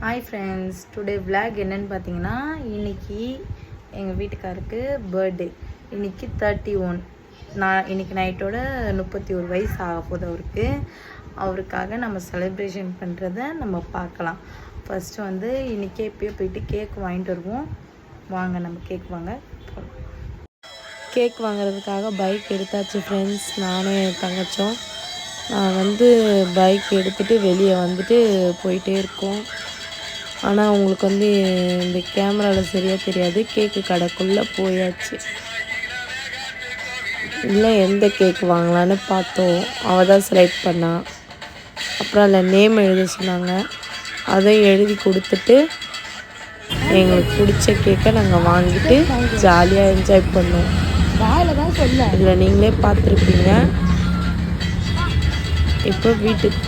Hi friends, today vlog என்னென்னு பார்த்தீங்கன்னா, இன்றைக்கி எங்கள் வீட்டுக்காருக்கு பர்த்டே. இன்றைக்கி 31. இன்றைக்கி நைட்டோட 31 வயசு ஆக போகுது அவருக்கு. அவருக்காக நம்ம செலிப்ரேஷன் பண்ணுறத நம்ம பார்க்கலாம். ஃபஸ்ட்டு வந்து இன்றைக்கி எப்பயோ போயிட்டு கேக் வாங்கிட்டு வருவோம். வாங்க நம்ம கேக் வாங்க போகலாம். கேக் வாங்குறதுக்காக பைக் எடுத்தாச்சு ஃப்ரெண்ட்ஸ். நானும் என் தங்கச்சும் நான் வந்து பைக் எடுத்துகிட்டு வெளியே வந்துட்டு போயிட்டே இருக்கோம். ஆனால் உங்களுக்கு வந்து இந்த கேமராவில் சரியாக தெரியாது. கேக்கு கடைக்குள்ளே போயாச்சு. இல்லை எந்த கேக் வாங்கலான்னு பார்த்தோம். அவள் தான் செலக்ட் பண்ணாள். அப்புறம் அதில் நேம் எழுத சொன்னாங்க. அதையும் எழுதி கொடுத்துட்டு எங்களுக்கு பிடிச்ச கேக்கை நாங்கள் வாங்கிட்டு ஜாலியாக என்ஜாய் பண்ணோம். இதில் நீங்களே பார்த்துருப்பீங்க. இப்போ வீட்டுக்கு